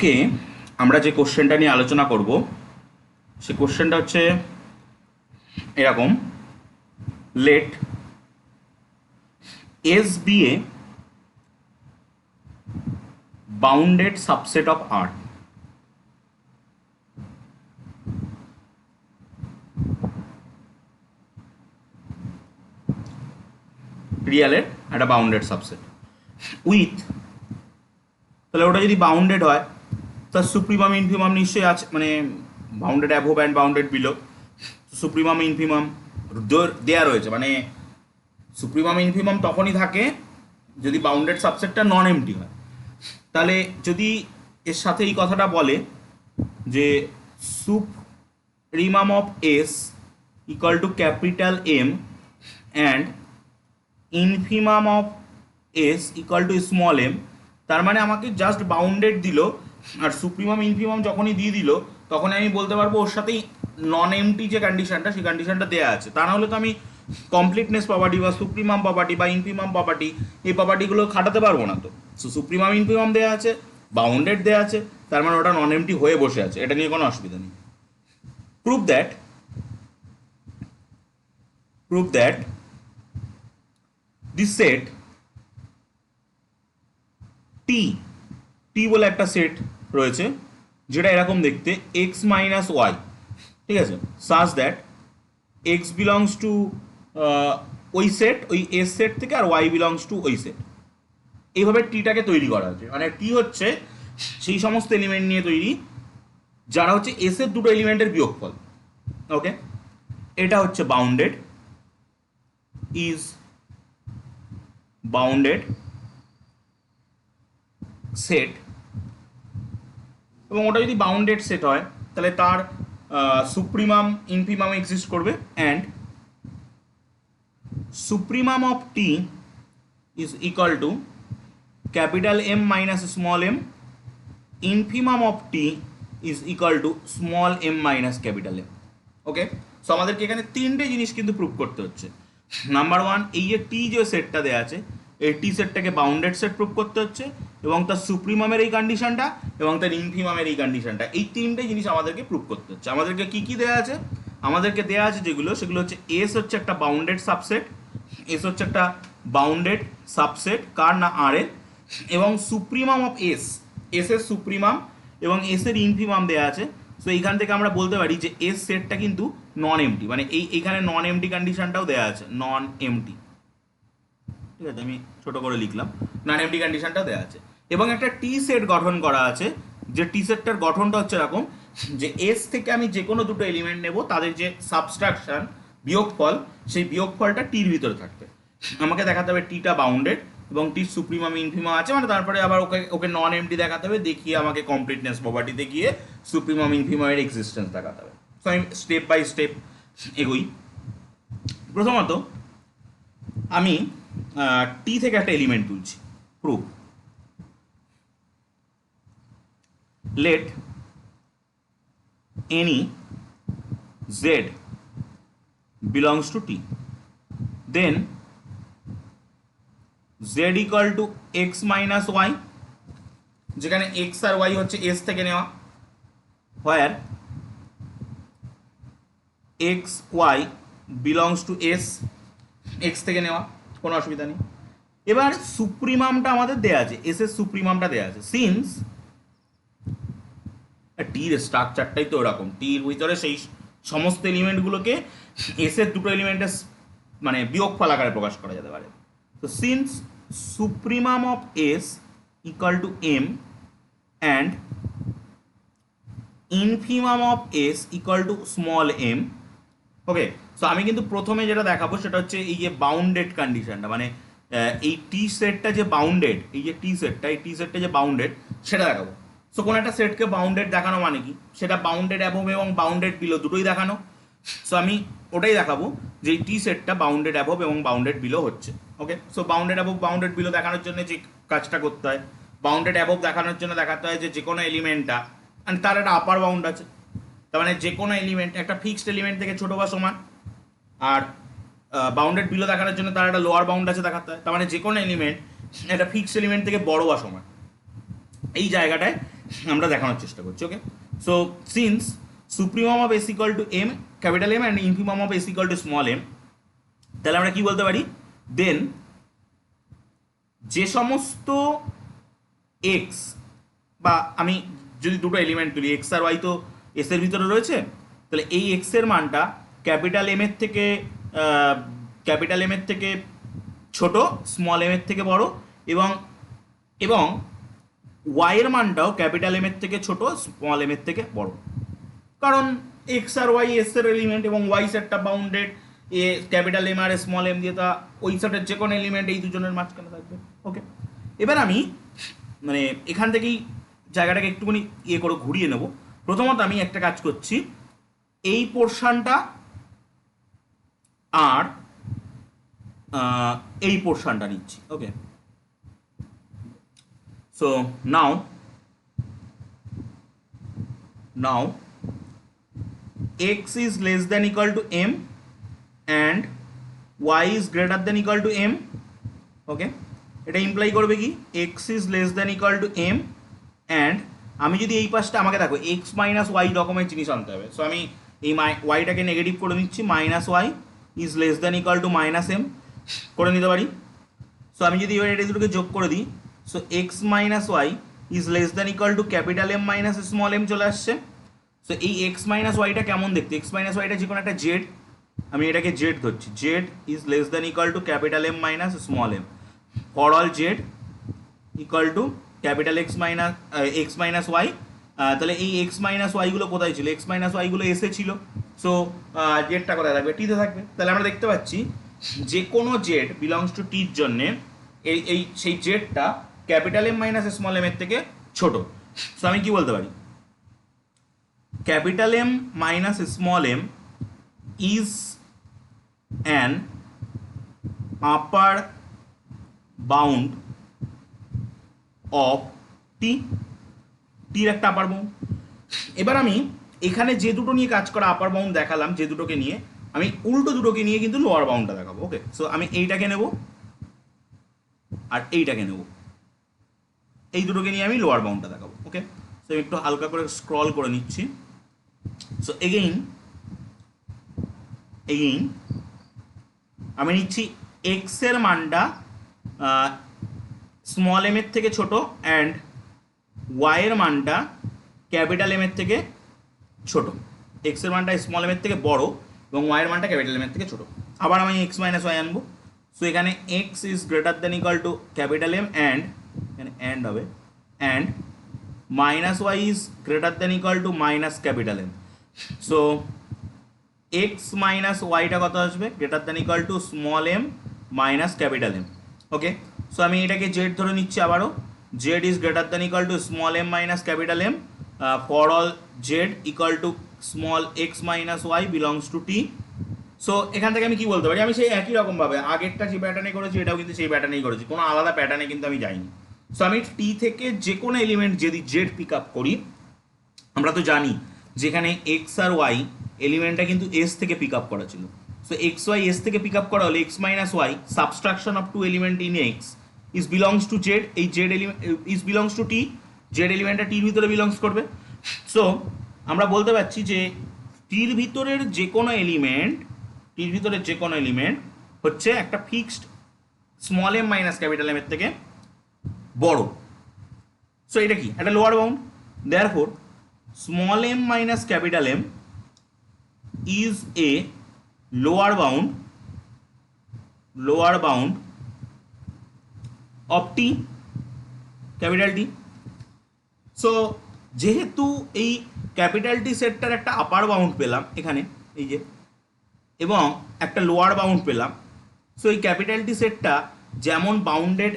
আজকে আমরা যে কোশ্চেনটা নিয়ে আলোচনা করব সে কোশ্চেনটা হচ্ছে এরকম, let S be a bounded subset of R. রিয়ালের একটা বাউন্ডেড সাবসেট উইথ, তাহলে ওটা যদি বাউন্ডেড হয় তার সুপ্রিমাম ইনফিমাম নিশ্চয়ই আছে, মানে bounded above and bounded below. Supremum infimum দেয়া রয়েছে, মানে সুপ্রিমাম ইনফিমাম তখনই থাকে যদি বাউন্ডেড সাবসেটটা নন এমটি হয়। তাহলে যদি এর সাথে এই কথাটা বলে যে supremum of S equal to capital M and infimum of S equal to small M, তার মানে আমাকে জাস্ট বাউন্ডেড দিল আর সুপ্রিমাম ইনফিমাম যখনই দিয়ে দিল তখন আমি বলতে পারবো ওর সাথেই নন এমটি যে কন্ডিশনটা সেই কন্ডিশনটা দেওয়া আছে। তা না হলে তো আমি কমপ্লিটনেস প্রপার্টি বা সুপ্রিমাম প্রপার্টি বা ইনফিমাম প্রপার্টি এই প্রপার্টিগুলো খাটাতে পারবো না। তো সুপ্রিমাম ইনফিমাম দেওয়া আছে, বাউন্ডেড দেওয়া আছে, তার মানে ওটা নন এমটি হয়ে বসে আছে, এটা নিয়ে কোনো অসুবিধা নেই। প্রুভ দ্যাট দিস সেট টি টি বলে একটা সেট রয়েছে যেটা এরকম দেখতে এক্স মাইনাস ওয়াই, ঠিক আছে, such that x belongs to ওই সেট, ওই এস সেট থেকে, আর ওয়াই বিলংস টু ওই সেট। এইভাবে টিটাকে তৈরি করা হচ্ছে, মানে টি হচ্ছে সেই সমস্ত এলিমেন্ট নিয়ে তৈরি যারা হচ্ছে এস এর দুটো এলিমেন্টের বিয়োগফল। ওকে, এটা হচ্ছে বাউন্ডেড, ইজ বাউন্ডেড সেট, এবং ওটা যদি বাউন্ডেড সেট হয় তাহলে তার সুপ্রিমাম ইনফিমাম এক্সিস্ট করবে, and supremum of T is equal to capital M minus small M, infimum of T is equal to small M minus capital M. Okay, so আমাদেরকে এখানে তিনটে জিনিস কিন্তু প্রুভ করতে হচ্ছে। নাম্বার ওয়ান, এই যে টি যে সেটটা দেওয়া আছে এই টি সেটটাকে বাউন্ডেড সেট প্রুভ করতে হচ্ছে, এবং তার সুপ্রিমামের এই কন্ডিশনটা এবং তার ইনফিমামের এই কন্ডিশনটা, এই তিনটে জিনিস আমাদেরকে প্রুভ করতে হচ্ছে। আমাদেরকে কি কি দেওয়া আছে? আমাদেরকে দেওয়া আছে যেগুলো, সেগুলো হচ্ছে এস হচ্ছে একটা বাউন্ডেড সাবসেট, এস হচ্ছে একটা বাউন্ডেড সাবসেট কার না আর এর, এবং সুপ্রিমাম অফ এস, এস এর সুপ্রিমাম এবং এস এর ইনফিমাম দেওয়া আছে। সো এইখান থেকে আমরা বলতে পারি যে এস সেটটা কিন্তু নন এমটি, মানে এইখানে নন এমটি কন্ডিশনটাও দেওয়া আছে, নন এমটি, ঠিক আছে, আমি ছোট করে লিখলাম, নন এমটি কন্ডিশনটাও দেওয়া আছে। এবং একটা টি সেট গঠন করা আছে, যে টি সেটটার গঠনটা হচ্ছে এরকম যে এস থেকে আমি যে কোনো দুটো এলিমেন্ট নেব, তাদের যে সাবস্ট্রাকশন বিয়োগফল, সেই বিয়োগফলটা টির ভিতরে থাকবে। আমাকে দেখাতে হবে টিটা বাউন্ডেড এবং টির সুপ্রিমাম ইনফিমাম আছে, মানে তারপরে আবার ওকে ওকে নন এমটি দেখাতে হবে, দেখিয়ে আমাকে কমপ্লিটনেস প্রপার্টিতে গিয়ে সুপ্রিমাম ইনফিমামের এক্সিস্টেন্স দেখাতে হবে। সো আমি স্টেপ বাই স্টেপ এগোই। প্রথমত আমি টি থেকে একটা এলিমেন্ট তুলছি, proof let any Z belongs to T, then Z equal to X minus Y, যেখানে এক্স আর ওয়াই হচ্ছে এস থেকে নেওয়া, where X Y belongs to S, X থেকে নেওয়া, কোনো অসুবিধা নেই। এবার সুপ্রিমামটা আমাদের দেয়া আছে, এস এর সুপ্রিমামটা দেয়া আছে, সিন্স টির স্ট্রাকচারটাই তো ওরকম, টির ভিতরে সেই সমস্ত এলিমেন্টগুলোকে এস এর দুটো এলিমেন্টের মানে বিয়োগফল আকারে প্রকাশ করা যেতে পারে। তো since supremum of S equal to M and infimum of S equal to small M. Okay, so আমি কিন্তু প্রথমে যেটা দেখাবো সেটা হচ্ছে এই যে বাউন্ডেড কন্ডিশনটা, মানে এই টি সেটটা যে বাউন্ডেড, এই যে টি সেটটা, এই টি সেটটা যে বাউন্ডেড সেটা দেখাবো। সো কোনো একটা সেটকে বাউন্ডেড দেখানো মানে কি, সেটা বাউন্ডেড অ্যাবোভ এবং বাউন্ডেড বিলো দুটোই দেখানো। সো আমি ওটাই দেখাবো যে এই টি সেটটা বাউন্ডেড অ্যাবোভ এবং বাউন্ডেড বিলো হচ্ছে। Okay, so bounded above bounded below দেখানোর জন্য যে কাজটা করতে হয়, বাউন্ডেড অ্যাবোভ দেখানোর জন্য দেখাতে হয় যে কোনো এলিমেন্টটা মানে তার একটা আপার বাউন্ড আছে, তার মানে যে কোনো এলিমেন্ট একটা ফিক্সড এলিমেন্ট থেকে ছোটো বা সমান, আর বাউন্ডেড বিলো দেখানোর জন্য তার একটা লোয়ার বাউন্ড আছে দেখাতে হয়, তার মানে যে কোনো এলিমেন্ট একটা ফিক্সড এলিমেন্ট থেকে বড় বা সমান। এই জায়গাটায় আমরা দেখানোর চেষ্টা করছি। Okay, so since supremum of S equal to M capital M and infimum of S equal to small M, তাহলে আমরা কি বলতে পারি, দেন যে সমস্ত এক্স, বা আমি যদি দুটো এলিমেন্ট তুলি এক্স আর ওয়াই, তো এস এর ভিতরে রয়েছে, তাহলে এই এক্স এর মানটা ক্যাপিটাল এম এর থেকে ছোট, স্মল এম এর থেকে বড়, এবং এবং ওয়াই এর মানটাও ক্যাপিটাল এম এর থেকে ছোট, স্মল এম এর থেকে বড়। কারণ এক্স আর ওয়াই এস এর এলিমেন্ট এবং ওয়াই সেটটা বাউন্ডেড এ ক্যাপিটাল এম আর স্মল এম দিয়ে, তা ওই সেটের যে কোনো এলিমেন্ট এই দুজনের মাঝখানে থাকবে। ওকে, এবার আমি মানে এখান থেকেই জায়গাটাকে একটুখানি করে ঘুরিয়ে নেব। প্রথমত আমি একটা কাজ করছি, এই পোর্শনটা আর এই পোর্শনটা নিচ্ছি। Okay, so now x is less than equal to m and y is greater than equal to m. ওকে, এটা ইমপ্লাই করবে কি, x is less than equal to m and আমি যদি এই পাশটা, আমাকে দেখো x মাইনাস ওয়াই রকমের জিনিস আনতে হবে। সো আমি এই ওয়াইটাকে নেগেটিভ করে নিচ্ছি, minus Y is less than equal to minus M করে নিতে পারি। সো আমি যদি এবার এটা দুটোকে যোগ করে দিই, so X minus Y is less than equal to capital M minus small M চলে আসছে। সো এই এক্স মাইনাস ওয়াইটা কেমন দেখতে, এক্স মাইনাস ওয়াইটা যে কোনো একটা জেড, আমি এটাকে জেড ধরছি, Z is less than equal to capital M minus small M for all Z equal to capital X minus Y. তাহলে এই এক্স মাইনাস ওয়াইগুলো কোথায় ছিল, এক্স মাইনাস ওয়াইগুলো এসে ছিল, সো জেডটা কোথায় থাকবে, টিতে থাকবে। তাহলে আমরা দেখতে পাচ্ছি যে কোনো জেড বিলংস টু টির জন্যে সেই জেডটা capital M minus small M এর থেকে ছোট। সো আমি কি বলতে পারি, capital M minus small m is an upper bound of t, টির একটা আপার বাউন্ড। এবার আমি এখানে যে দুটো নিয়ে কাজ করা আপার বাউন্ড দেখালাম, যে দুটোকে নিয়ে, আমি উল্টো দুটোকে নিয়ে কিন্তু লোয়ার বাউন্ডটা দেখাবো। ওকে, সো আমি এইটাকে নেব আর এইটাকে নেব, এই দুটোকে নিয়ে আমি লোয়ার বাউন্ডটা দেখাবো। ওকে, সো একটু হালকা করে স্ক্রল করে নিচ্ছি। সো এগেইন আমি নিচ্ছি এক্স এর মানটা স্মল এম এর থেকে ছোট অ্যান্ড ওয়াই এর মানটা ক্যাপিটাল এম এর থেকে ছোট। এক্স এর মানটা স্মল এম এর থেকে বড় এবং ওয়াই এর মানটা ক্যাপিটাল এম এর থেকে ছোট। আবার আমি এক্স মাইনাস ওয়াই আনবো। সো এখানে X is greater than equal to capital M and, এখানে অ্যান্ড হবে, and minus Y is greater than equal to minus capital M. So X minus ওয়াইটা কত আসবে, greater than equal to small M minus capital M. Okay, so আমি এটাকে Z ধরে নিচ্ছি আবারও, Z is greater than equal to small M minus capital M for all Z equal to small X minus Y belongs to T. So এখান থেকে আমি কি বলতে পারি, আমি সেই একই রকমভাবে আগেরটা যে প্যাটার্নে করেছি এটাও কিন্তু সেই প্যাটার্নেই করেছি, কোনো আলাদা প্যাটার্নে কিন্তু আমি যাইনি। সো আমি টি থেকে যে কোনো এলিমেন্ট যদি জেড পিক আপ করি, আমরা তো জানি যেখানে এক্স আর ওয়াই এলিমেন্টটা কিন্তু এস থেকে পিক আপ করা ছিল। সো এক্স ওয়াই এস থেকে পিক আপ করা হলে X minus Y subtraction of two element in X is belongs to Z, এই Z element is belongs to T, Z এলিমেন্টটা টির ভিতরে বিলংস করবে। সো আমরা বলতে পারছি যে টির ভিতরের যে কোনো এলিমেন্ট হচ্ছে একটা fixed small M minus capital M এর থেকে বড়। সো এটা কি একটা lower bound, therefore small m minus capital M is a lower bound of t, capital T. So যেহেতু এই ক্যাপিটাল টি সেটটার একটা আপার বাউন্ড পেলাম এখানে এই যে, এবং একটা লোয়ার বাউন্ড পেলাম, সো এই ক্যাপিটাল টি সেটটা যেমন বাউন্ডেড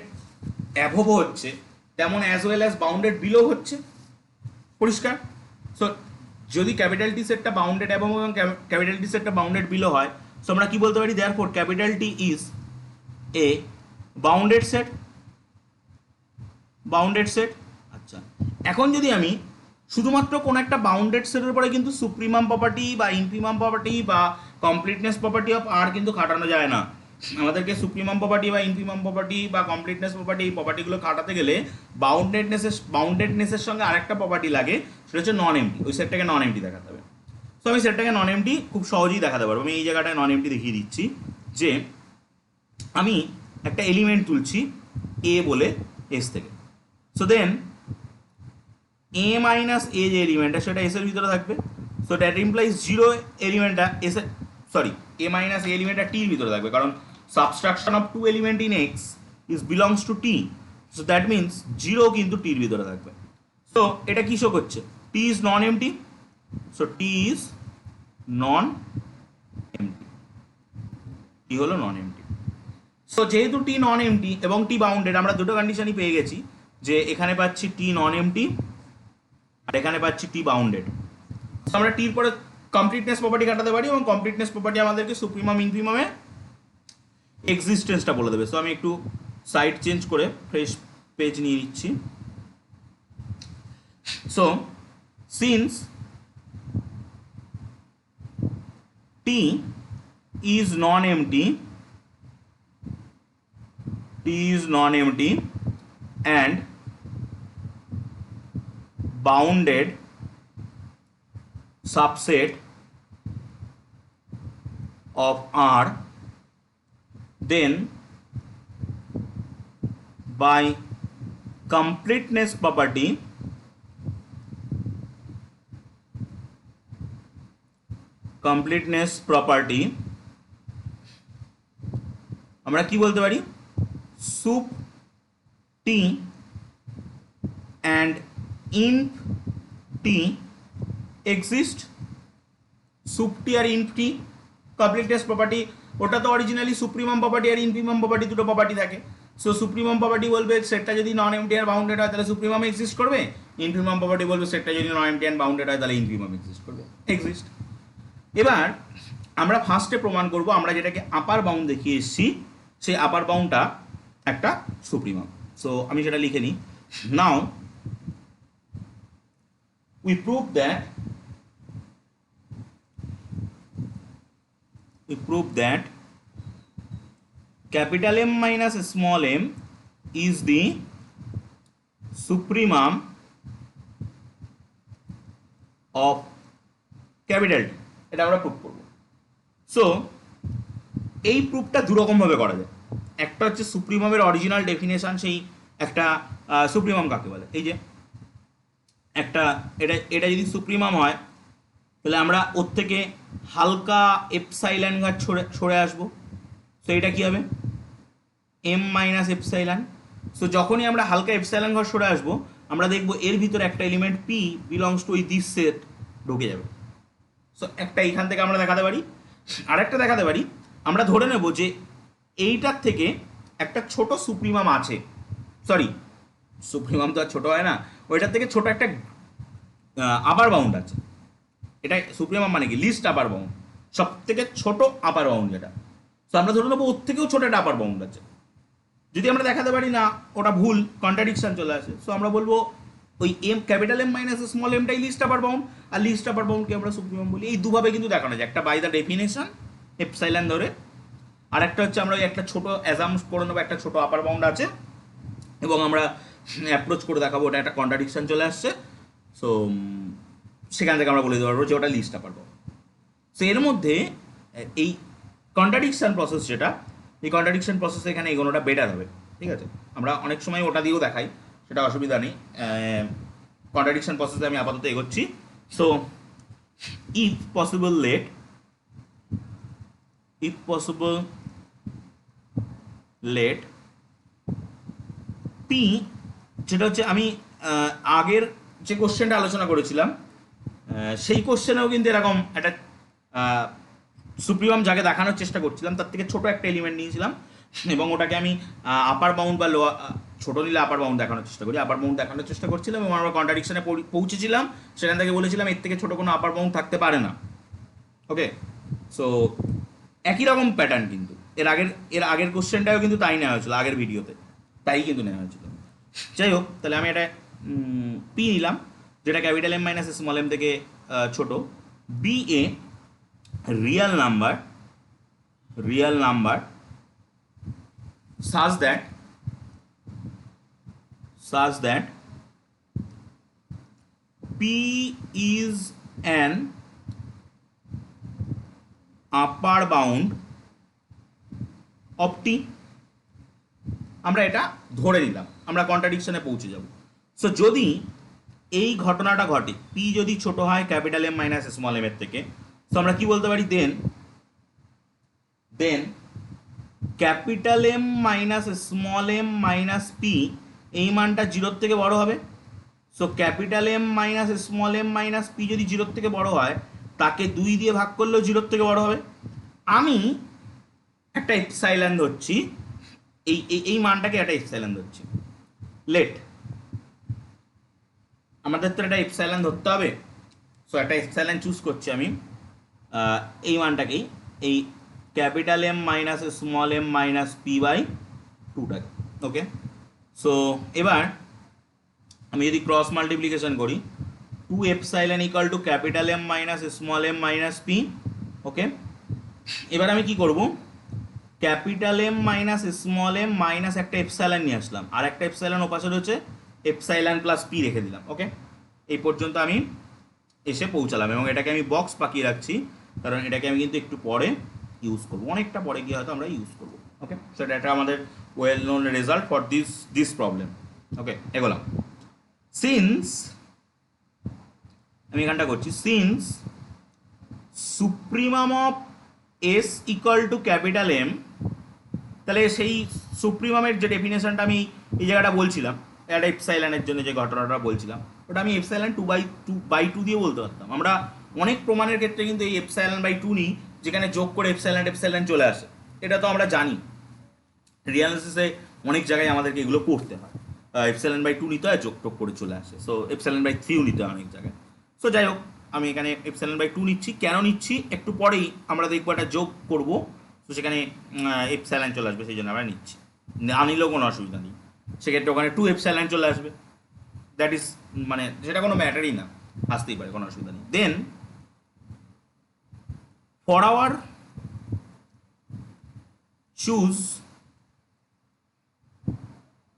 অ্যাভোভ হচ্ছে তেমন as well as bounded below হচ্ছে, পরিষ্কার। সো যদি ক্যাপিটাল টি সেটটা বাউন্ডেড এবং ক্যাপিটাল টি সেটটা বাউন্ডেড বিলো হয়, সো আমরা কি বলতে পারি, therefore capital T is a bounded set. আচ্ছা, এখন যদি আমি শুধুমাত্র কোনো একটা বাউন্ডেড সেটের পরে কিন্তু সুপ্রিমাম প্রপার্টি বা ইনফিমাম প্রপার্টি বা কমপ্লিটনেস প্রপার্টি অফ আর কিন্তু খাটানো যায় না। আমাদেরকে সুপ্রিমাম প্রপার্টি বা ইনফিমাম প্রপার্টি বা কমপ্লিটনেস প্রপার্টি এই প্রপার্টিগুলো খাটাতে গেলে বাউন্ডেডনেসের সঙ্গে আরেকটা প্রপার্টি লাগে, সেটা হচ্ছে নন এমটি। ওই সেটটাকে নন এমটি দেখাতে হবে। সো আমি সেটটাকে নন এমটি খুব সহজেই দেখাতে পারবো। আমি এই জায়গাটায় নন এমটি দেখিয়ে দিচ্ছি যে আমি একটা এলিমেন্ট তুলছি এ বলে এস থেকে। সো দেন এ মাইনাস এ যে এলিমেন্টটা সেটা এস এর ভিতরে থাকবে। সো দ্যাট ইমপ্লাইজ জিরো এলিমেন্টটা এস এর, সরি, এ মাইনাস এ এলিমেন্টটা টির ভিতরে থাকবে, কারণ subtraction of two element in X is belongs to T. So that means zero কিন্তু টির ভিতরে থাকবে। সো এটা কি শো করছে? T is non empty. So T is non empty, T হলো নন এমটি। সো যেহেতু টি নন এমটি এবং টি বাউন্ডেড, আমরা দুটো কন্ডিশনই পেয়ে গেছি, যে এখানে পাচ্ছি টি নন এমটি আর এখানে পাচ্ছি টি বাউন্ডেড। সো আমরা টির পরে কমপ্লিটনেস প্রপার্টি কাটাতে পারি এবং কমপ্লিটনেস প্রপার্টি আমাদেরকে সুপ্রিমাম ইনফিমামে এক্সিস্টেন্সটা বলে দেবে। সো আমি একটু সাইড চেঞ্জ করে ফ্রেশ পেজ নিয়ে নিচ্ছি। So since T is non MT, T is non-empty and bounded subset of R, then by completeness property আমরা কি বলতে পারি? sup t and inf t exist। sup t R inf t completeness property, ওটা তো originally supremum property আর infimum property দুটো property থাকে। So supremum property বলবে সেটটা যদি নন এমটি আর বাউন্ডেড হয় তাহলে সুপ্রিমাম এক্সিস্ট করবে, ইনফিমাম প্রপার্টি বলবে সেটটা যদি নন এমটি আর বাউন্ডেড হয় তাহলে ইনফিমাম এক্সিস্ট করবে, এক্সিস্ট। এবার আমরা ফার্স্টে প্রমাণ করব আমরা যেটাকে আপার বাউন্ড দেখিয়ে এসেছি, সেই আপার বাউন্ডটা একটা সুপ্রিমাম। সো আমি সেটা লিখে নিই। নাও we prove that capital M minus small m is the supremum of capital T। এটা আমরা প্রুভ করব। সো এই প্রুফটা দুরকমভাবে করা যায়। একটা হচ্ছে সুপ্রিমামের অরিজিনাল ডেফিনেশন, সেই একটা সুপ্রিমাম কাকে বলে, এই যে একটা এটা যদি সুপ্রিমাম হয় তাহলে আমরা ওর থেকে হালকা এপসাইলন ঘাট সরে আসবো। সো এটা কি হবে? M minus epsilon. সো যখনই আমরা হালকা এপসাইলন ঘর সরে আসবো আমরা দেখবো এর ভিতরে একটা element P belongs to this set ঢুকে যাবে। সো একটা এইখান থেকে আমরা দেখাতে পারি। আরেকটা দেখাতে পারি, আমরা ধরে নেব যে এইটার থেকে একটা ছোট সুপ্রিমাম আছে, সরি সুপ্রিমাম তো আর ছোট হয় না, ওইটার থেকে ছোট একটা আপার বাউন্ড আছে। এটা সুপ্রিমাম মানে কি? লিস্ট আপার বাউন্ড, সব থেকে ছোট আপার বাউন্ড যেটা। সো আমরা ধরে নেবো ওর থেকেও ছোট একটা আপার বাউন্ড আছে। যদি আমরা দেখাতে পারি না ওটা ভুল, কন্ট্রাডিকশন চলে আসে, সো আমরা বলবো ওই M capital M minus small এমটাই লিস্ট আপার বাউন্ড, আর লিস্ট আপার বাউন্ডকে আমরা সুপ্রিমাম বলি। এই দুভাবে কিন্তু দেখানো যায়, একটা বাই দ্য ডেফিনেশন এপসাইলন ধরে, আর একটা হচ্ছে আমরা ওই একটা ছোট অ্যাজাম করে নেবো একটা ছোট আপার বাউন্ড আছে এবং আমরা অ্যাপ্রোচ করে দেখাবো ওটা একটা কন্ট্রাডিকশন চলে আসছে। সো সেখান থেকে আমরা বলে দিতে পারবো যে ওটা লিস্ট আপার বাউন্ড। সো এর মধ্যে এই কন্ট্রাডিকশন প্রসেস যেটা, এই কন্ট্রাডিকশন প্রসেসে এখানে এগোনোটা বেটার হবে, ঠিক আছে? আমরা অনেক সময় ওটা দিয়েও দেখাই, সেটা অসুবিধা নেই। কন্ট্রাডিকশন প্রসেসে আমি আপাতত এগোচ্ছি। So if possible let P, যেটা হচ্ছে আমি আগের যে কোশ্চেনটা আলোচনা করেছিলাম সেই কোশ্চেনেও কিন্তু এরকম একটা সুপ্রিমাম যাকে দেখানোর চেষ্টা করছিলাম তার থেকে ছোট একটা এলিমেন্ট নিয়েছিলাম এবং ওটাকে আমি আপার বাউন্ড বা লোয়ার, ছোটো নিলে আপার বাউন্ড দেখানোর চেষ্টা করি, আপার বাউন্ড দেখানোর চেষ্টা করছিলাম এবং আমরা কন্ট্রাডিকশনে পৌঁছেছিলাম। সেখান থেকে বলেছিলাম এর থেকে ছোটো কোনো আপার বাউন্ড থাকতে পারে না। ওকে, সো একই রকম প্যাটার্ন কিন্তু এর আগের কোশ্চেনটাও কিন্তু তাই নেওয়া হয়েছিল, আগের ভিডিওতে তাই কিন্তু নেওয়া হয়েছিল। যাই হোক, তাহলে আমি এটা পি নিলাম যেটা capital M minus small M থেকে ছোট। Be a real number such that P is an upper bound of T। আমরা এটা ধরে নিলাম, আমরা কন্ট্রাডিকশনে পৌঁছে যাব। সো যদি এই ঘটনাটা ঘটে, পি যদি ছোট হয় capital M minus small M এর থেকে, তো আমরা কি বলতে পারি, then capital M minus small M minus P এই মানটা জিরোর থেকে বড় হবে। So capital M minus small M minus P যদি জিরোর থেকে বড় হয়, তাকে 2 দিয়ে ভাগ করলেও জিরোর থেকে বড় হবে। আমি একটা এপসাইলন ধরছি, এই মানটাকে একটা এপসাইলন ধরছি। লেট আমাদের তো একটা এপসাইলন ধরতে হবে। সো একটা এপসাইলন চুজ করছি আমি, এই মানটাকেই, এই capital M minus small M minus P by 2টাকে। ওকে, সো এবার আমি যদি ক্রস মাল্টিপ্লিকেশন করি, 2 epsilon equal to capital M minus small M minus P. Okay, এবার আমি কি করব, capital M minus small M minus একটা এপসাইলন নিয়ে আসলাম, আর একটা এপসাইলন ওপাশে হচ্ছে এপসাইলন প্লাস পি রেখে দিলাম। ওকে, এই পর্যন্ত আমি এসে পৌঁছালাম, এবং এটাকে আমি বক্স পাকিয়ে রাখছি, কারণ এটাকে আমি কিন্তু একটু পরে ইউজ করবো, অনেকটা পরে গিয়ে হয়তো আমরা ইউজ করবো। ওকে, সো এটা আমাদের well known result for this problem. Okay, এগোলাম। সিন্স, আমি এখানটা করছি, since supremum of S equal to capital M, তাহলে সেই সুপ্রিমামের যে ডেফিনেশনটা আমি এই জায়গাটা বলছিলাম, একটা এপসাইলনের জন্য যে ঘটনাটা বলছিলাম, ওটা আমি এপসাইলন 2/2 দিয়ে বলতে পারতাম। আমরা অনেক প্রমাণের ক্ষেত্রে কিন্তু এই এপসাইলন বাই 2 নিই, যেখানে যোগ করে এপসাইলন চলে আসে। এটা তো আমরা জানি, রিয়ালিসিসে অনেক জায়গায় আমাদেরকে এগুলো করতে হয়, এপসাইলন বাই 2 নিতে হয়, যোগ টোগ করে চলে আসে। সো এপসাইলন বাই 3ও নিতে হয় অনেক জায়গায়। সো যাই হোক, আমি এখানে এপসাইলন বাই 2 নিচ্ছি। কেন নিচ্ছি একটু পরেই আমরা দেখবো, একটা যোগ করবো, তো সেখানে এপসাইলন চলে আসবে, সেই জন্য আমরা নিচ্ছি। না নিলেও কোনো অসুবিধা নেই, সেক্ষেত্রে ওখানে 2 এপসাইলন চলে আসবে। দ্যাট ইজ, মানে সেটা কোনো ম্যাটারই না, আসতেই পারে, কোনো অসুবিধা নেই। Then for our choose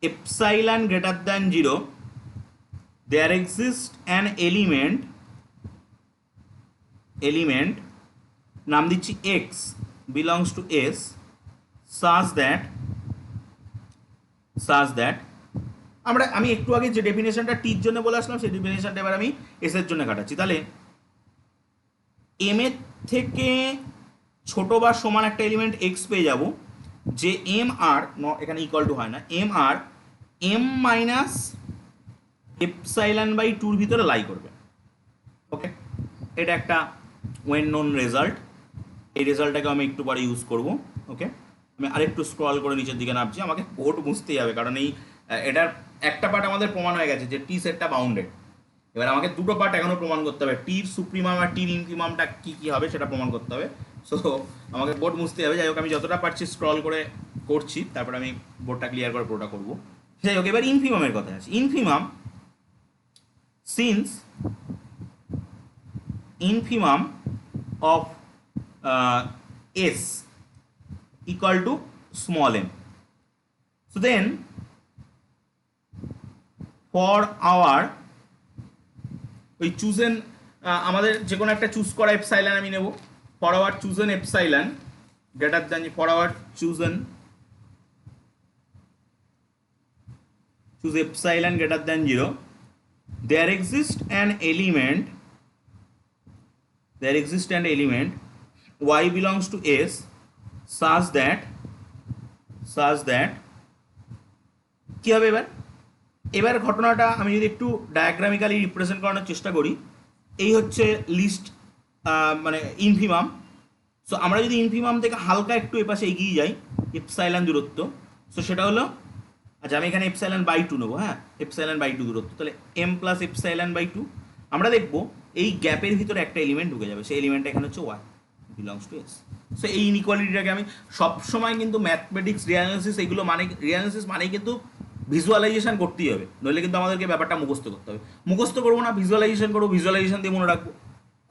epsilon greater than 0, there exists an element নাম দিচ্ছি x belongs to s such that আমি একটু আগে যে ডেফিনেশনটা টির জন্য বলে আসলাম, সেই ডেফিনেশনটা এবার আমি এস এর জন্য কাটাচ্ছি। তাহলে এম এর থেকে ছোট বা সমান একটা এলিমেন্ট এক্স পেয়ে যাব, যে এম আর এখানে ইকুয়াল টু হয় না, এম আর এম মাইনাস এপসাইলন বাই 2 ভিতরে লাই করবে। ওকে, এটা একটা ওয়েল নোন রেজাল্ট। এই রেজাল্টটাকে আমি একটু পরে ইউজ করব। ওকে, আমি আরেকটু স্ক্রল করে নিচের দিকে নামছি, আমাকে কোড বুঝতেই হবে, কারণ এই এটার একটা পার্ট আমাদের প্রমাণ হয়ে গেছে যে টি সেটটা বাউন্ডেড। এবার আমাকে দুটো পার্ট এখনো প্রমাণ করতে হবে, টির সুপ্রিমাম আর টির ইনফিমামটা কী কী হবে সেটা প্রমাণ করতে হবে। সো আমাকে বোর্ড মুছতে হবে। যাই হোক, আমি যতটা পারছি স্ক্রল করে করছি, তারপর আমি বোর্ডটা ক্লিয়ার করে পুরোটা করবো। যাই হোক, এবার ইনফিমামের কথা আছে। Infimum, since infimum of S equal to small M, so then for our ওই চুজেন, আমাদের যে কোনো একটা চুজ করা এপসাইলন আমি নেব। For our chosen epsilon greater than, for our chosen choose epsilon greater than 0, there exists an element y belongs to s such that কি হবে এবার ঘটনাটা আমি যদি একটু ডায়াগ্রামিক্যালি রিপ্রেজেন্ট করানোর চেষ্টা করি, এই হচ্ছে লিস্ট, মানে ইনফিমাম। সো আমরা যদি ইনফিমাম থেকে হালকা একটু এপাশে এগিয়ে যাই, এপসাইলন দূরত্ব, সো সেটা হলো, আচ্ছা আমি এখানে এপসাইলন বাই 2 নেবো। হ্যাঁ, এপসাইলন বাই 2 দূরত্ব, তাহলে এম প্লাস এপসাইলন বাই 2। আমরা দেখবো এই গ্যাপের ভিতরে একটা এলিমেন্ট ঢুকে যাবে, সেই এলিমেন্টটা এখানে হচ্ছে Y belongs to S. So এই ইনইকুয়ালিটিটাকে আমি সবসময় কিন্তু ম্যাথমেটিক্স রিঅ্যানালিসিস, এগুলো মানে রিঅ্যানালিসিস মানেই কিন্তু ভিজুয়ালাইজেশন করতেই হবে, নইলে কিন্তু আমাদেরকে ব্যাপারটা মুখস্থ করতে হবে। মুখস্থ করবো না, ভিজুয়ালাইজেশন করবো, ভিজুয়ালাইজেশন দিয়ে মনে রাখবো,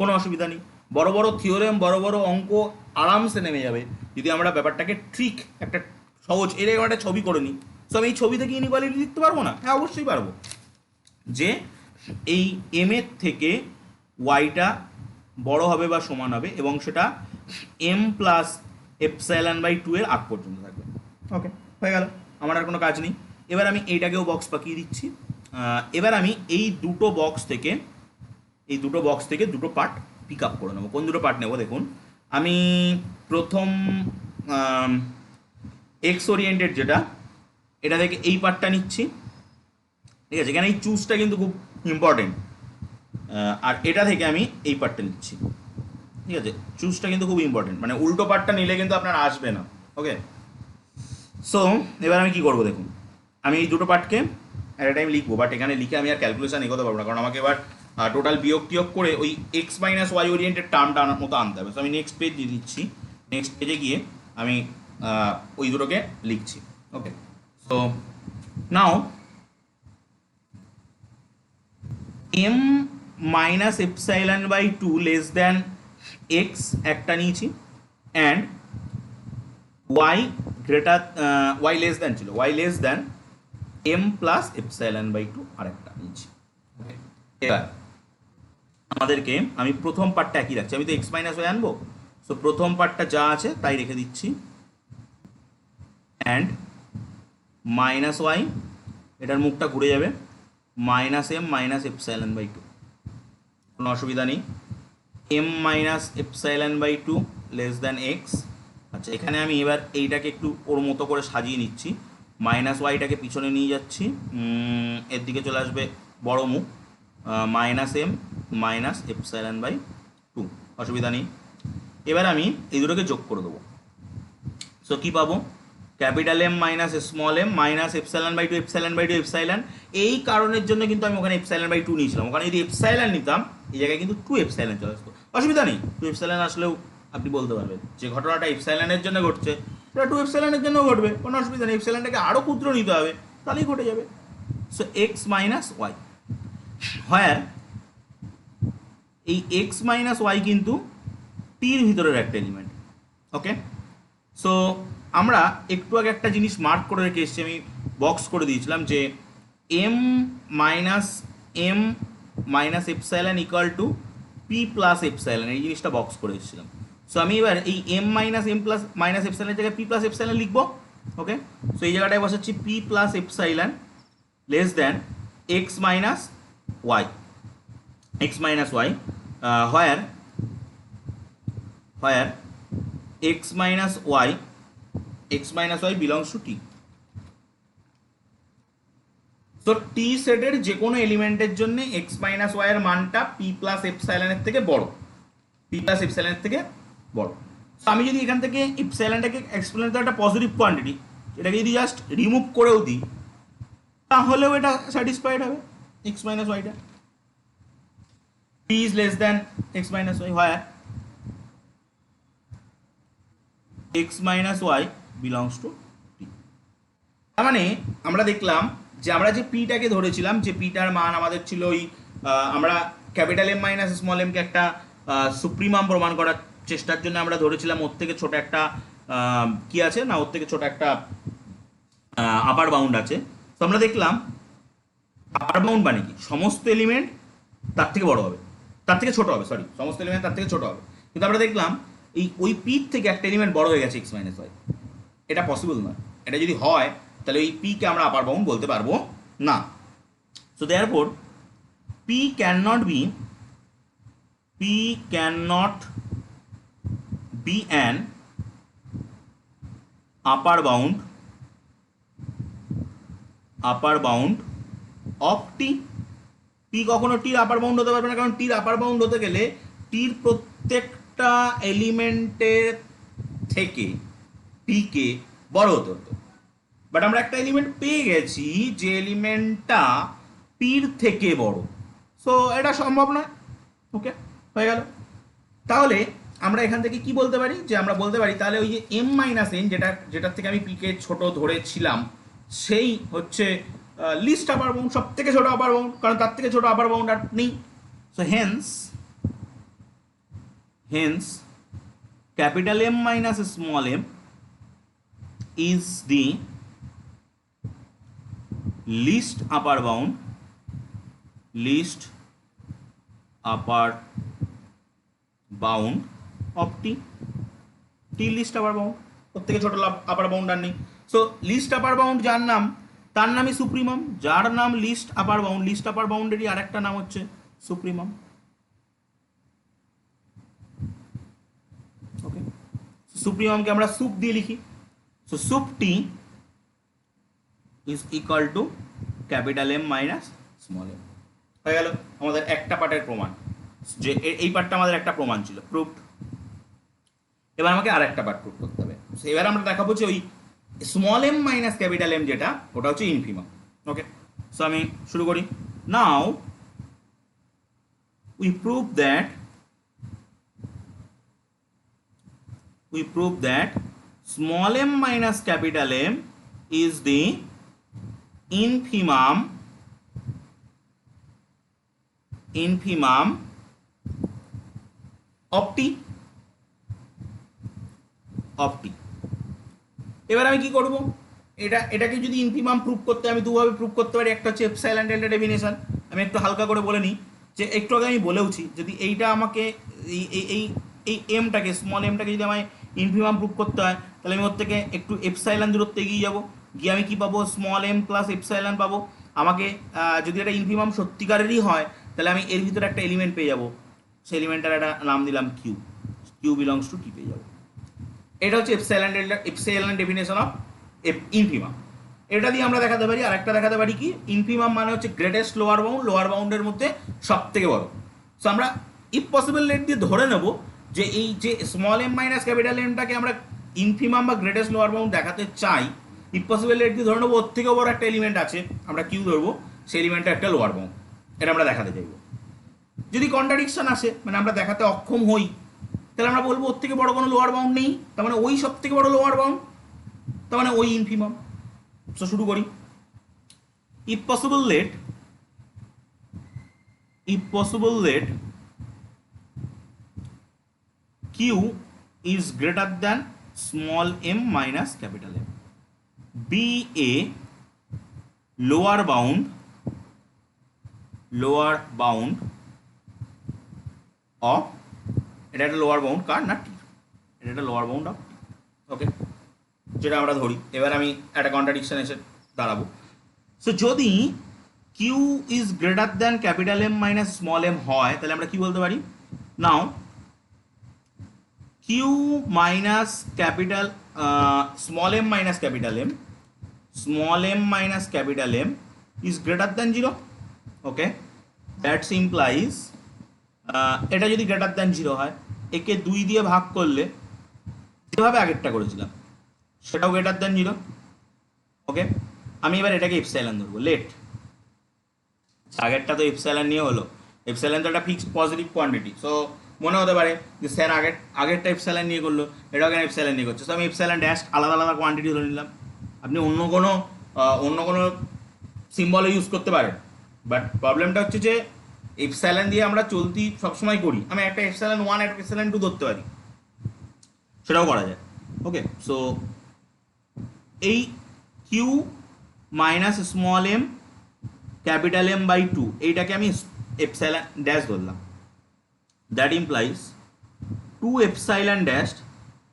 কোনো অসুবিধা নেই। বড় বড় থিওরেম, বড় বড় অঙ্ক আরামসে নেমে যাবে যদি আমরা ব্যাপারটাকে একটা সহজ, এর একটা ছবি করে নিই। সো আমি এই ছবি থেকে ইনইকুয়ালিটি লিখতে পারবো না? হ্যাঁ অবশ্যই পারবো, যে এই এম এর থেকে ওয়াইটা বড় হবে বা সমান হবে এবং সেটা এম প্লাস এপসাইলন বাই 2 এর আগ পর্যন্ত থাকবে। ওকে, হয়ে গেল, আমার আর কোনো কাজ নেই। এবার আমি এইটাকেও বক্স পাকিয়ে দিচ্ছি। এবার আমি এই দুটো বক্স থেকে দুটো পার্ট পিক আপ করে নেবো। কোন দুটো পার্ট নেবো দেখুন, আমি প্রথম এক্স ওরিয়েন্টেড যেটা, এটা থেকে এই পার্টটা নিচ্ছি, ঠিক আছে? এখানে এই চুজটা কিন্তু খুব ইম্পর্টেন্ট। আর এটা থেকে আমি এই পার্টটা নিচ্ছি, ঠিক আছে? চুজটা কিন্তু খুব ইম্পর্টেন্ট, মানে উল্টো পার্টটা নিলে কিন্তু আপনার আসবে না। ওকে, সো এবার আমি কি করবো দেখুন, আমি এই দুটো পার্টকে অ্যাট এ টাইম লিখবো, বাট এখানে লিখে আমি আর ক্যালকুলেশন এগোতে পারবো না, কারণ আমাকে এবার টোটাল বিয়োগ টিয়োগ করে ওই এক্স মাইনাস ওয়াই ওরিয়েন্টেড টার্মটা আনার মতো আনতে হবে। সো আমি নেক্সট পেজ দিয়ে দিচ্ছি, নেক্সট পেজে গিয়ে আমি ওই দুটোকে লিখছি। Okay, so now M minus epsilon by 2 less than X একটা নিয়েছি, and Y greater Y less than ছিল, Y less than M plus epsilon by 2 আরেকটা নিয়েছি। ওকে, এবার আমাদেরকে আমি প্রথম পার্টটা একই রাখছি, আমি তো এক্স মাইনাস ওয়াই আনবো, সো প্রথম পার্টটা যা আছে তাই রেখে দিচ্ছি, অ্যান্ড মাইনাস ওয়াই, এটার মুখটা ঘুরে যাবে, minus M minus epsilon by 2, কোনো অসুবিধা নেই। M minus epsilon by 2 less than X. আচ্ছা, এখানে আমি এবার এইটাকে একটু ওর মতো করে সাজিয়ে নিচ্ছি, মাইনাস ওয়াইটাকে পিছনে নিয়ে যাচ্ছি, এর দিকে চলে আসবে বড় মুখ, minus M minus epsilon by 2, অসুবিধা নেই। এবার আমি এই দুটোকে যোগ করে দেবো, সো কী পাবো, capital M minus small M minus epsilon by 2 epsilon by 2 epsilon. এই কারণের জন্য কিন্তু আমি ওখানে এপসাইলন বাই 2 নিয়েছিলাম, ওখানে যদি এপসাইলন নিতাম এই জায়গায় কিন্তু 2 এপসাইলন চলে আসতো, অসুবিধা নেই। 2 এপসাইলন আসলেও আপনি বলতে পারবেন যে ঘটনাটা এপসাইলনের জন্য ঘটছে, এটা 2 এপসাইলনের জন্য ঘটবে, কোনো অসুবিধা নেই। এপসাইলনটাকে আরও ক্ষুদ্র নিতে হবে, তাহলেই ঘটে যাবে। সো এক্স মাইনাস ওয়াই, হয় এই এক্স মাইনাস ওয়াই কিন্তু টির ভিতরের একটা এলিমেন্ট। ওকে, সো আমরা একটু আগে একটা জিনিস মার্ক করে রেখে এসেছি, আমি বক্স করে দিয়েছিলাম যে M minus epsilon equal to P plus epsilon, এই জিনিসটা বক্স করে এসেছিলাম। সো আমি এবার এই এম প্লাস মাইনাস এপসাইলনের জায়গায় পি প্লাস এপসাইলন লিখবো। ওকে, সো এই জায়গাটায় বসাচ্ছি P plus epsilon less than X minus Y, where X minus Y belongs to T. তো টি সেটের যে কোনো এলিমেন্টের জন্য এক্স মাইনাস ওয়াই এর মানটা পি প্লাস এপসাইলনের থেকে বড়, তো আমি যদি এখান থেকে এপসাইলনটাকে এক্সপ্লেন একটা পজিটিভ কোয়ান্টিটি, এটাকে যদি জাস্ট রিমুভ করেও দিই তাহলেও এটা স্যাটিসফাইড হবে, এক্স মাইনাস ওয়াইটা। T is less than X minus Y, হয় X minus Y belongs to T. তার মানে আমরা দেখলাম যে আমরা যে পিটাকে ধরেছিলাম, যে পিটার মান আমাদের ছিল ওই আমরা ক্যাপিটাল এম মাইনাস স্মল এমকে একটা সুপ্রিমাম প্রমাণ করার চেষ্টার জন্য আমরা ধরেছিলাম ওর থেকে ছোট একটা কি আছে না, ওর থেকে ছোট একটা আপার বাউন্ড আছে। তো আমরা দেখলাম আপার বাউন্ড মানে কি, সমস্ত এলিমেন্ট তার থেকে বড় হবে, তার থেকে ছোট হবে, সরি সমস্ত এলিমেন্ট তার থেকে ছোট হবে। কিন্তু আমরা দেখলাম এই ওই পির থেকে একটা এলিমেন্ট বড় হয়ে গেছে এক্স মাইনাস ওয়াই, এটা পসিবল নয়। এটা যদি হয় তাহলে এই পিকে আমরা আপার বাউন্ড বলতে পারবো না। So therefore P can not be an upper bound of T. P কখনো টির আপার বাউন্ড হতে পারবে না, কারণ টির আপার বাউন্ড হতে গেলে টির প্রত্যেকটা এলিমেন্টের থেকে পিকে বড় হতে হতো। বাট আমরা একটা এলিমেন্ট পেয়ে গেছি যে এলিমেন্টটা পির থেকে বড়, সো এটা সম্ভব নয়। ওকে, হয়ে গেল। তাহলে আমরা এখান থেকে কি বলতে পারি, যে আমরা বলতে পারি তাহলে ওই যে এম মাইনাস এন যেটার থেকে আমি পিকে ছোট ধরেছিলাম সেই হচ্ছে লিস্ট আপার বাউন্ড, সব থেকে ছোট আপার বাউন্ড, কারণ তার থেকে ছোট আপার বাউন্ড আর নেই। So hence capital M minus small M is the least upper bound of t least upper bound, ওর থেকে ছোট আপার বাউন্ড আর নেই। সো লিস্ট আপার বাউন্ড যার নাম তার নামই সুপ্রিমাম, যার নাম লিস্ট আপার বাউন্ডেরই আরেকটা নাম হচ্ছে সুপ্রিমাম। ওকে, সুপ্রিমামকে আমরা সুপ দিয়ে লিখি। So sup T is equal to capital M minus small M. হয়ে গেল আমাদের একটা পার্টের প্রমাণ, যে এই পার্টটা আমাদের একটা প্রমাণ ছিল, প্রুভড। এবার আমাকে আর একটা পার্ট প্রুভ করতে হবে। এবার আমরা দেখাবো যে ওই small M minus capital M যেটা, ওটা হচ্ছে ইনফিমাম। ওকে, সো আমি শুরু করি। নাও we prove that small m minus capital M is the infimum of t। এবার আমি কি করব, এটাকে যদি ইনফিমাম প্রুভ করতে আমি দুভাবে প্রুভ করতে পারি। একটা হচ্ছে এপসাইলন ডেল্টা ডেফিনেশন। আমি একটু হালকা করে বলে নিই, যে একটু আগে আমি বলেওছি, যদি এইটা আমাকে এই এমটাকে, স্মল এমটাকে যদি আমায় ইনফিমাম প্রুভ করতে হয়, তাহলে আমি ওর থেকে একটু এপসাইলন দূরত্বে এগিয়ে যাবো, গিয়ে আমি কি পাবো, স্মল এম প্লাস এপসাইলন পাবো। আমাকে যদি এটা ইনফিমাম সত্যিকারেরই হয়, তাহলে আমি এর ভিতরে একটা এলিমেন্ট পেয়ে যাবো, সেই এলিমেন্টটার একটা নাম দিলাম কিউ বিলংস টু টি পেয়ে যাবো। এটা হচ্ছে এপসাইলন ডেফিনেশন অফ ইনফিমাম। এটা দিয়ে আমরা দেখাতে পারি, আর একটা দেখাতে পারি কি, ইনফিমাম মানে হচ্ছে গ্রেটেস্ট লোয়ার বাউন্ডের মধ্যে সব থেকে বড়। সো আমরা ইফ পসিবল লেট দিয়ে ধরে নেব যে এই যে স্মল এম মাইনাস ক্যাপিটাল এমটাকে আমরা ইনফিমাম বা গ্রেটেস্ট লোয়ার বাউন্ড দেখাতে চাই, ইফ পসিবল লেট দিয়ে ধরে নেবো ওর থেকেও বড় একটা এলিমেন্ট আছে, আমরা কিউ ধরবো, সেই এলিমেন্টটা একটা লোয়ার বাউন্ড, এটা আমরা দেখাতে চাইবো। যদি কন্ট্রাডিকশন আসে, মানে আমরা দেখাতে অক্ষম হই, তাহলে আমরা বলবো ওর থেকে বড় কোনো লোয়ার বাউন্ড নেই, তার মানে ওই সব থেকে বড় লোয়ার বাউন্ড, তার মানে ওই ইনফিমাম। সো শুরু করি। If possible let Q is greater than small M minus capital M, be a lower bound of, এটা একটা লোয়ার বাউন্ড কার না টি, এটা একটা lower bound of T. Okay, যেটা আমরা ধরি। এবার আমি একটা কন্ট্রাডিকশন এসে দাঁড়াবো। সো যদি Q is greater than capital M minus small M হয়, তাহলে আমরা কি বলতে পারি, now Q minus capital small M minus capital M is greater than 0। Okay, that's implies এটা যদি গ্রেটার দ্যান 0 হয়, একে 2 দিয়ে ভাগ করলে যেভাবে আগেরটা করেছিলাম সেটাও গ্রেটার দ্যান 0। ওকে, আমি এবার এটাকে এপসাইলন ধরবো, লেট। আগেরটা তো এপসাইলন নিয়ে হলো, এপসাইলন তো একটা ফিক্সড পজিটিভ কোয়ান্টিটি। সো মনে হতে পারে যে স্যার আগেরটা এপসাইলন নিয়ে করলো, এটাও কেন এপসাইলন নিয়ে করছে। সো আমি এপসাইলন ড্যাশ আলাদা কোয়ান্টিটি ধরে নিলাম। আপনি অন্য কোনো সিম্বল ইউজ করতে পারেন, বাট প্রবলেমটা হচ্ছে যে এপসাইলন দিয়ে আমরা চলতি সবসময় করি। আমি একটা এপসাইলন 1 একটা এপসাইলন 2 ধরতে পারি, সেটাও করা যায়। ওকে, সো এই Q minus small M capital M by 2 এইটাকে আমি এপসাইলন ড্যাশ ধরলাম। That implies 2 epsilon dash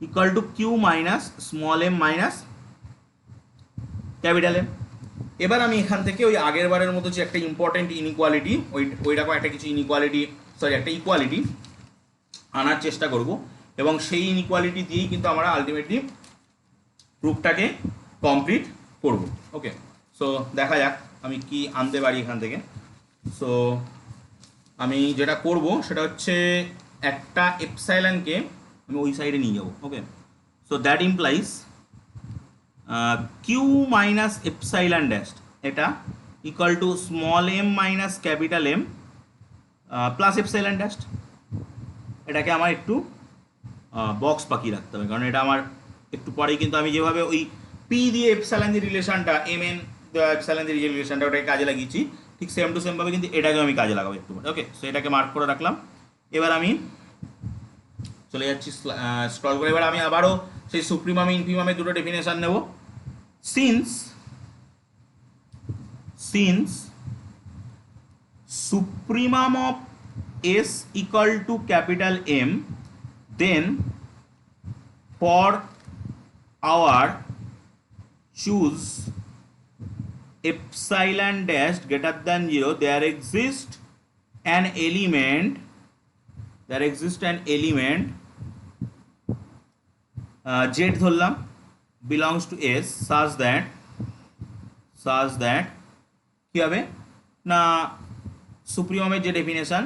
equal to Q minus small M minus capital M. এবার আমি এখান থেকে ওই আগের বারের মতো যে একটা ইম্পর্টেন্ট ইনইকুয়ালিটি, ওইরকম একটা কিছু একটা ইকুয়ালিটি আনার চেষ্টা করব, এবং সেই ইনইকুয়ালিটি দিয়েই কিন্তু আমরা আলটিমেটলি প্রুফটাকে কমপ্লিট করব। ওকে, সো দেখা যাক আমি কি আনতে পারি এখান থেকে। সো আমি যেটা করব সেটা হচ্ছে একটা এপসাইলনকে আমি ওই সাইডে নিয়ে যাব। Okay, so that implies Q minus epsilon dash এটা equal to small M minus capital M plus epsilon dash. এটাকে আমার একটু বক্স পাকিয়ে রাখতে হবে, কারণ এটা আমার একটু পরেই কিন্তু আমি যেভাবে ওই পি দিয়ে এপসাইলন যে রিলেশনটা, এম এন এপসাইলন যে রিলেশনটা ওটাকে কাজে লাগিয়েছি, ঠিক সেম টু সেম ভাবে কিন্তু এটাকেও আমি কাজে লাগাবো একটু পরে। ওকে, সো এটাকে মার্ক করে রাখলাম। এবার আমি চলে যাচ্ছি স্ক্রল করে। এবার আমি আবারও সেই সুপ্রিমাম ইনফিমামের দুটো ডেফিনেশন নেব। Since supremum of S equal to capital M, then for our choose epsilon dash greater than 0 there exists an element z ধরলাম belongs to S such that কি হবে না সুপ্রিমামের যে ডেফিনেশন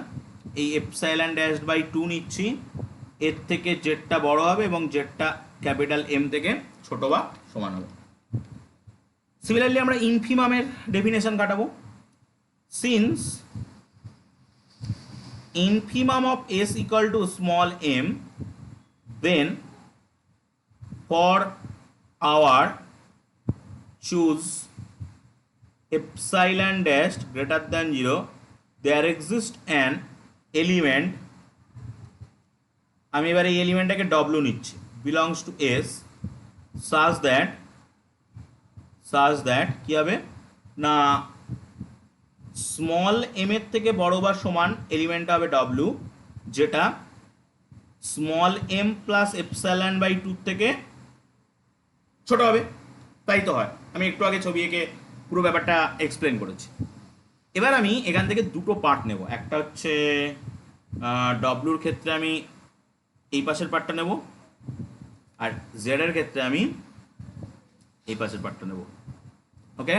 এই এপসাইলন ড্যাশ বাই 2 নিচ্ছি, এর থেকে জেডটা বড় হবে এবং জেডটা ক্যাপিটাল এম থেকে ছোট বা সমান হবে। সিমিলারলি আমরা ইনফিমামের ডেফিনেশন কাটাবো। Since infimum of S equal to small m, then for our choose epsilon dash greater than 0 there exists an element, আমি এবার এই এলিমেন্টটাকে W নিচ্ছি, belongs to S such that কি হবে না স্মল এম এর থেকে বড় বা সমান এলিমেন্টটা হবে W, যেটা small M plus epsilon by 2 থেকে ছোট হবে। তাই তো হয়, আমি একটু আগে ছবি এঁকে পুরো ব্যাপারটা এক্সপ্লেন করেছি। এবার আমি এখান থেকে দুটো পার্ট নেব, একটা হচ্ছে ডব্লুর ক্ষেত্রে আমি এই পাশের পার্টটা নেব, আর জেড এর ক্ষেত্রে আমি এই পাশের পার্টটা নেব। ওকে,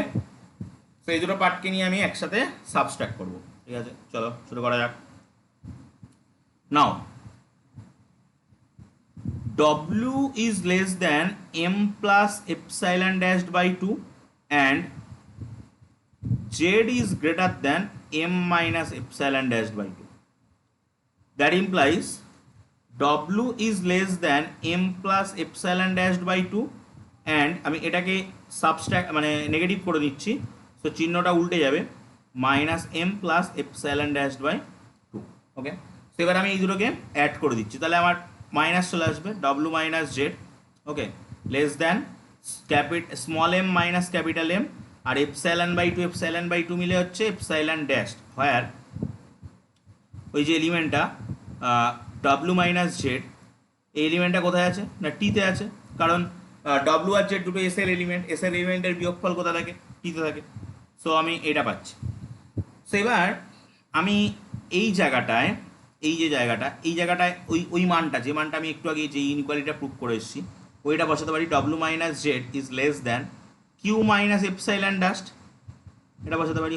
তো এই দুটো পার্টকে নিয়ে আমি একসাথে সাবস্ট্রাক্ট করব। ঠিক আছে, চলো শুরু করা যাক। নাও W is less than m plus epsilon dashed by 2 and Z is greater than m minus epsilon dashed by 2. That implies W is less than m plus epsilon dashed by 2 and আমি এটাকে subtract মানে negative করে দিচ্ছি, তো চিহ্নটা উল্টে যাবে, minus M plus epsilon dashed by 2। Okay, তো এবার আমি এই দুটোকে অ্যাড করে দিচ্ছি, তাহলে আমার মাইনাস চলে আসবে, W minus Z. Okay, less than small M minus capital M, আর এপসাইলন বাই 2 মিলে হচ্ছে এপসাইলন ড্যাশড, হোয়ার ওই যে এলিমেন্টটা ডব্লু মাইনাস জেড, এই এলিমেন্টটা কোথায় আছে না টিতে আছে, কারণ ডব্লু আর জেড দুটো এস এর এলিমেন্টের বিয়োগফল কোথায় থাকে, টিতে থাকে। সো আমি এটা পাচ্ছি। সো এবার আমি এই জায়গাটায় ওই মানটা, যে মানটা আমি একটু আগে যে ইনইকুয়ালিটিটা প্রুভ করে এসেছি, ওইটা বসাতে পারি। W minus Z is less than Q minus epsilon dash, এটা বসাতে পারি।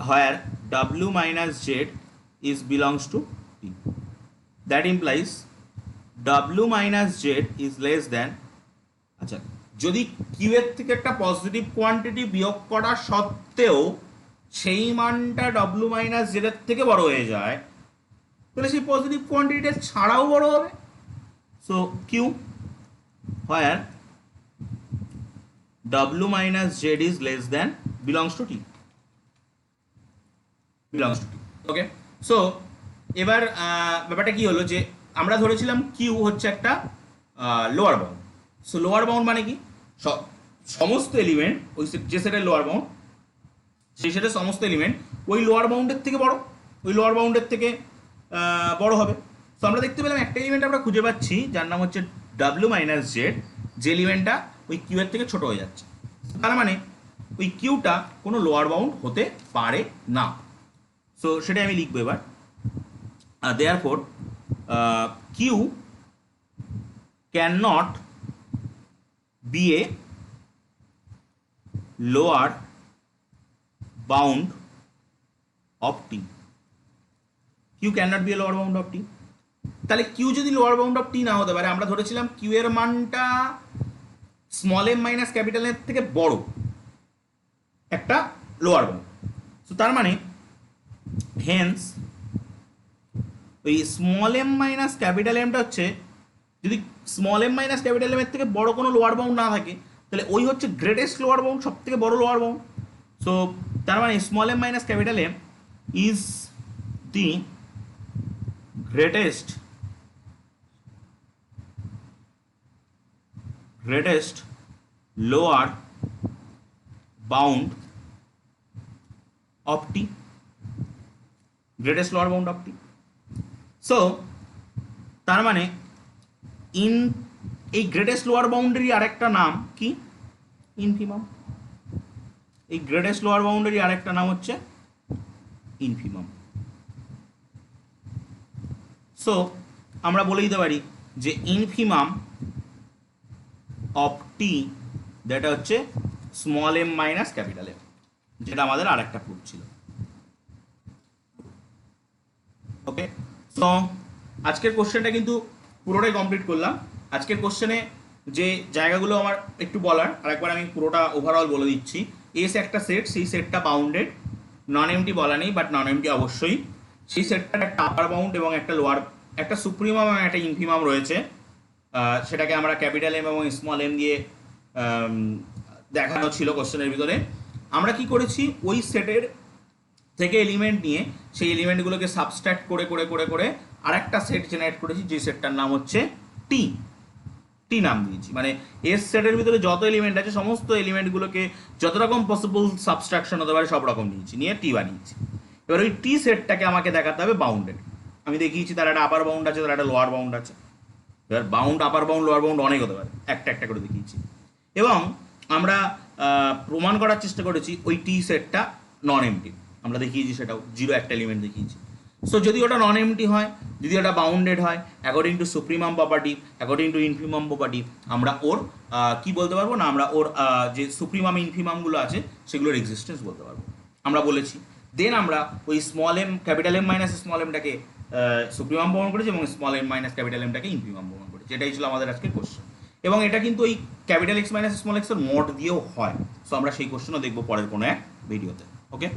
Where W minus Z is belongs to T. That implies W minus Z is less than, আচ্ছা যদি কিউ এর থেকে একটা পজিটিভ কোয়ান্টিটি বিয়োগ করা সত্ত্বেও সেই মানটা ডব্লু মাইনাস জেড এর থেকে বড় হয়ে যায়, তাহলে সেই পজিটিভ কোয়ান্টিটিটা ছাড়াও বড় হবে। So Q where W minus Z is less than belongs to T. Okay, so এবার ব্যাপারটা কি হলো যে আমরা ধরেছিলাম কিউ হচ্ছে একটা lower bound. So lower bound মানে কি, সমস্ত এলিমেন্ট ওই যে সেটের লোয়ার বাউন্ড, সেই সেটের সমস্ত এলিমেন্ট ওই লোয়ার বাউন্ডের থেকে বড়, ওই লোয়ার বাউন্ডের থেকে বড় হবে। সো আমরা দেখতে পেলাম একটা এলিমেন্ট আমরা খুঁজে পাচ্ছি যার নাম হচ্ছে ডাব্লিউ মাইনাস জেড, যে এলিমেন্টটা ওই কিউ এর থেকে ছোট হয়ে যাচ্ছে, তার মানে ওই কিউটা কোনো লোয়ার বাউন্ড হতে পারে না। সো সেটাই আমি লিখবো এবার। Therefore Q can not be a lower bound of t. Q cannot be a lower bound of t. তাহলে Q যদি লোয়ার বাউন্ড অফ t না হতে পারে, আমরা ধরেছিলাম Q এর মানটা স্মল এম মাইনাস ক্যাপিটাল এর থেকে বড় একটা লোয়ার বাউন্ড। সো তার মানে হেন্স ওই স্মল এম মাইনাস ক্যাপিটাল এমটা হচ্ছে, যদি small M minus capital M এর থেকে বড় কোনো লোয়ার বাউন্ড না থাকে, তাহলে ওই হচ্ছে গ্রেটেস্ট লোয়ার বাউন্ড, সব থেকে বড় লোয়ার বাউন্ড। সো তার মানে small M minus capital M is the greatest greatest lower bound of t, greatest lower bound of t. So তার মানে ইন এই গ্রেটেস্ট লোয়ার বাউন্ডারি আরেকটা নাম কি? ইনফিমাম। এই গ্রেটেস্ট লোয়ার বাউন্ডারি আরেকটা নাম হচ্ছে ইনফিমাম। সো আমরা বলে দিতে পারি যে ইনফিমাম অফ টি যেটা হচ্ছে small M minus capital M, যেটা আমাদের আরেকটা প্রুফ ছিল। ওকে, সো আজকের কোশ্চেনটা কিন্তু পুরোটাই কমপ্লিট করলাম। আজকের কোশ্চেনে যে জায়গাগুলো আমার একটু বলার, আরেকবার আমি পুরোটা ওভারঅল বলে দিচ্ছি। এস একটা সেট, সেই সেটটা বাউন্ডেড, নন এমটি বলা নেই বাট নন এমটি অবশ্যই। সেই সেটটার একটা আপার বাউন্ড এবং একটা লোয়ার, একটা সুপ্রিমাম এবং একটা ইনফিমাম রয়েছে। সেটাকে আমরা ক্যাপিটাল এম এবং স্মল এম দিয়ে দেখানো ছিল কোশ্চেনের ভিতরে। আমরা কি করেছি, ওই সেটের থেকে এলিমেন্ট নিয়ে সেই এলিমেন্টগুলোকে সাবস্ট্রাক্ট করে করে করে করে আরেকটা সেট জেনারেট করেছি, যে সেটটার নাম হচ্ছে টি। টি নাম দিয়েছি, মানে এস সেটের ভিতরে যত এলিমেন্ট আছে সমস্ত এলিমেন্টগুলোকে যত রকম পসিবল সাবস্ট্রাকশন হতে পারে সব রকম নিয়েছি, নিয়ে টি বানিয়েছি। এবার ওই টি সেটটাকে আমাকে দেখাতে হবে বাউন্ডেড। আমি দেখিয়েছি তার একটা আপার বাউন্ড আছে, তার একটা লোয়ার বাউন্ড আছে। এবার বাউন্ড, আপার বাউন্ড, লোয়ার বাউন্ড অনেক হতে পারে, একটা একটা করে দেখিয়েছি। এবং আমরা প্রমাণ করার চেষ্টা করেছি ওই টি সেটটা নন এমটি, আমরা দেখিয়েছি সেটাও, জিরো একটা এলিমেন্ট দেখিয়েছি। সো যদি ওটা নন এমটি হয়, যদি ওটা বাউন্ডেড হয় according to supremum property, according to infimum property, আমরা ওর কি বলতে পারবো না, আমরা ওর যে সুপ্রিমাম ইনফিমামগুলো আছে সেগুলোর এক্সিস্টেন্স বলতে পারবো, আমরা বলেছি। দেন আমরা ওই small M capital M minus small এমটাকে সুপ্রিমাম প্রমাণ করেছি এবং স্মল এম মাইনাস ক্যাপিটাল এমটাকে ইনফিমাম প্রমাণ করেছি। এটাই ছিল আমাদের আজকের কোশ্চেন। এবং এটা কিন্তু ওই ক্যাপিটাল এক্স মাইনাস স্মল এক্সের মড দিয়েও হয়। সো আমরা সেই কোশ্চেনও দেখবো পরের কোনো এক ভিডিওতে। ওকে।